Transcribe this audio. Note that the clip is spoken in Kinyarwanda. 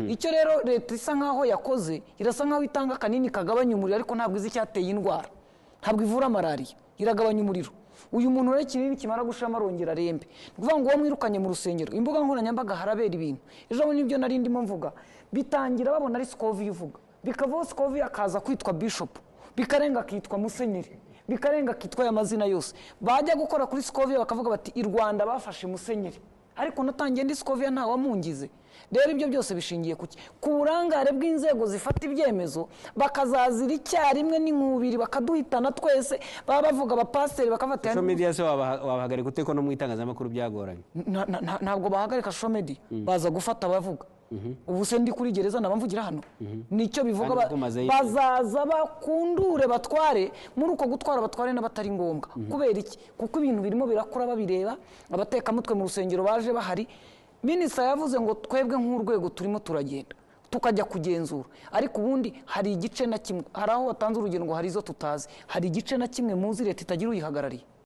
icyo rero leta isa nkaho yakoze irasa nkaho itanga kanini kagabanya umuriro ariko ntabwo izi cyateye indwara, ntabwo ivura malaria, iragabanya umuriro. Uyu muntu rero kinini kimara gushama arongera rembe. Kuvuga ngo uwo mwirukanye mu rusengero, imbuga nkoranyambaga harabera ibintu. Ejo nibyo nari ndimo mvuga, bitangira babona ari Scovia uvuga, bikavaho Scovia akaza kwitwa bishop, bikarenga akitwa musenyeri, bikarenga akitwa y'amazina yose. Bajya gukora kuri Scovia bakavuga bati i Rwanda bafashe musenyeri, ariko natangiye ndi Scovia nta wamungize. Rero ibyo byose bishingiye kuki ku burangare bw'inzego zifata ibyemezo, bakazazira icyarimwe n'inkubiri bakaduhitana twese. Baba bavuga abapasiteri bakavatana. Social media se wabahagarika ute ko no mu itangazamakuru byagoranye? Ntabwo bahagarika social media, baza gufata abavuga. Ubu se ndi kuri gereza nabamvugira hano, nicyo bivuga bazaza bakundure batware muri uko gutwara batware n'abatari ngombwa. Kubera iki? Kuko ibintu birimo birakura babireba, abateka mutwe mu rusengero baje bahari. Minisita yavuze ngo twebwe nk'urwego turimo turagenda tukajya kugenzura, ariko ubundi hari igice na kimwe, hari aho watanze urugendo ngo hari izo tutazi, hari igice na kimwe muzi leta itagira uyihagarariye.